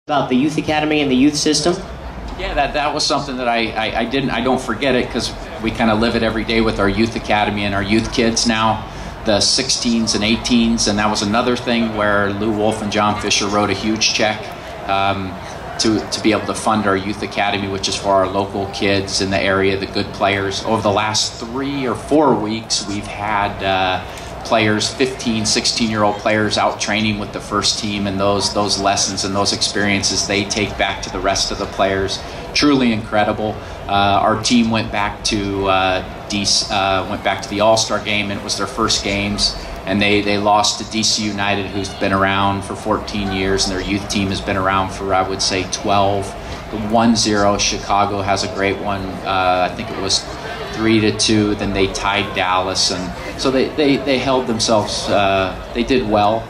about the youth academy and the youth system? Yeah, that was something that I don't forget it, because we kind of live it every day with our youth academy and our youth kids now, the 16s and 18s, and that was another thing where Lou Wolf and John Fisher wrote a huge check to be able to fund our youth academy, which is for our local kids in the area, the good players. Over the last 3 or 4 weeks, we've had players, 15, 16-year-old players out training with the first team, and those lessons and those experiences they take back to the rest of the players. Truly incredible. Our team went back to the All-Star game, and it was their first games, and they lost to DC United, who's been around for 14 years, and their youth team has been around for, I would say, 12. The 1-0, Chicago has a great one. I think it was 3-2. Then they tied Dallas, and so they held themselves. They did well,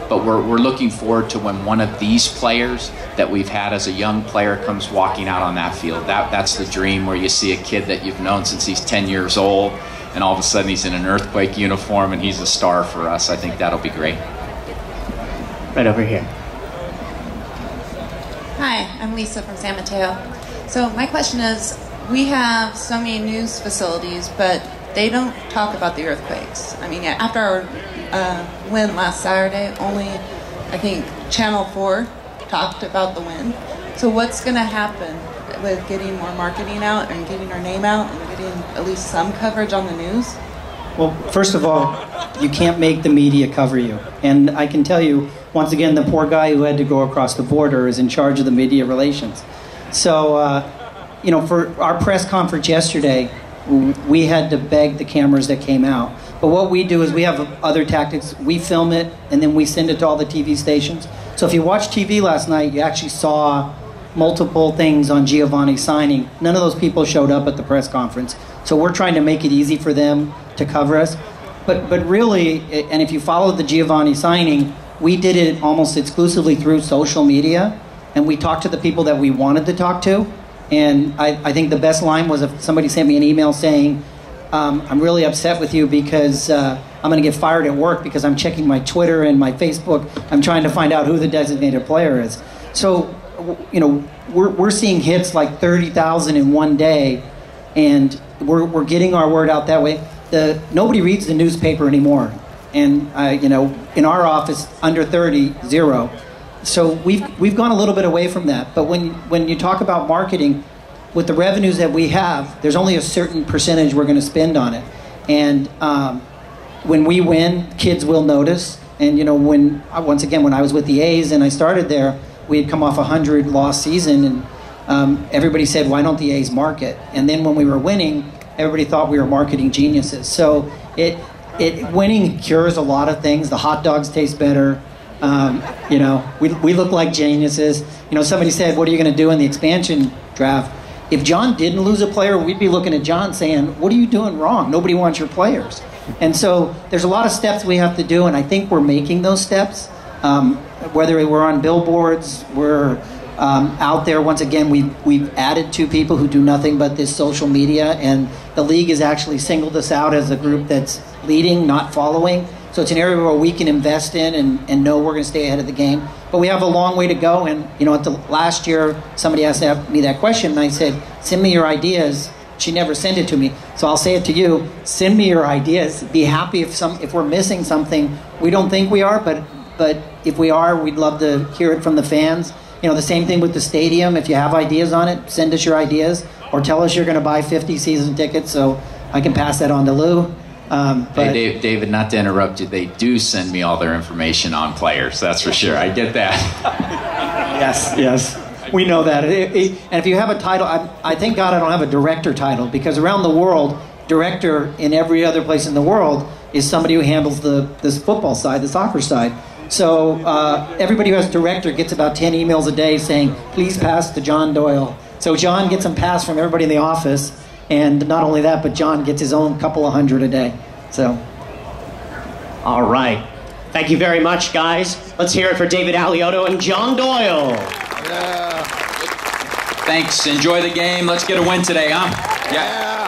but we're looking forward to when one of these players that we've had as a young player comes walking out on that field. That's the dream, where you see a kid that you've known since he's 10 years old, and all of a sudden he's in an Earthquake uniform and he's a star for us. I think that'll be great. Right over here. Hi, I'm Lisa from San Mateo. So my question is, we have so many news facilities, but they don't talk about the earthquakes. I mean, after our win last Saturday, only, I think, Channel 4 talked about the win. So what's going to happen with getting more marketing out and getting our name out and getting at least some coverage on the news? Well, first of all, you can't make the media cover you. And I can tell you, once again, the poor guy who had to go across the border is in charge of the media relations. So, you know, for our press conference yesterday, we had to beg the cameras that came out. But what we do is we have other tactics. We film it, and then we send it to all the TV stations. So if you watched TV last night, you actually saw multiple things on Giovanni signing. None of those people showed up at the press conference. So we're trying to make it easy for them to cover us. But really, and if you followed the Giovanni signing, we did it almost exclusively through social media, and we talked to the people that we wanted to talk to. And I think the best line was if somebody sent me an email saying, I'm really upset with you because I'm going to get fired at work because I'm checking my Twitter and my Facebook. I'm trying to find out who the designated player is. So, you know, we're seeing hits like 30,000 in one day, and we're getting our word out that way. Nobody reads the newspaper anymore. And, you know, in our office, under 30, 0. So we've gone a little bit away from that. But when you talk about marketing, with the revenues that we have, there's only a certain percentage we're going to spend on it. And when we win, kids will notice. And, you know, once again, when I was with the A's and I started there, we had come off a 100-loss season, and everybody said, why don't the A's market? And then when we were winning, everybody thought we were marketing geniuses. So winning cures a lot of things. The hot dogs taste better. You know, we look like geniuses. You know, somebody said, what are you going to do in the expansion draft? If John didn't lose a player, we'd be looking at John saying, what are you doing wrong? Nobody wants your players. And so there's a lot of steps we have to do, and I think we're making those steps. Whether we're on billboards, we're out there. Once again, we've added 2 people who do nothing but this social media, and the league has actually singled us out as a group that's leading, not following. So it's an area where we can invest in and know we're going to stay ahead of the game. But we have a long way to go. And, you know, at the last year, somebody asked me that question, and I said, send me your ideas. She never sent it to me. So I'll say it to you. Send me your ideas. Be happy if we're missing something. We don't think we are, but if we are, we'd love to hear it from the fans. You know, the same thing with the stadium. If you have ideas on it, send us your ideas. Or tell us you're going to buy 50 season tickets so I can pass that on to Lou. Hey, David, not to interrupt you, they do send me all their information on players, that's for sure. I get that. Yes. We know that. And if you have a title, I thank God I don't have a director title, because around the world, director in every other place in the world is somebody who handles this football side, the soccer side. So everybody who has director gets about 10 emails a day saying, please pass to John Doyle. So John gets them passed from everybody in the office. And not only that, but John gets his own couple of hundred a day. So, all right. Thank you very much, guys. Let's hear it for David Alioto and John Doyle. Yeah. Thanks. Enjoy the game. Let's get a win today, huh? Yeah.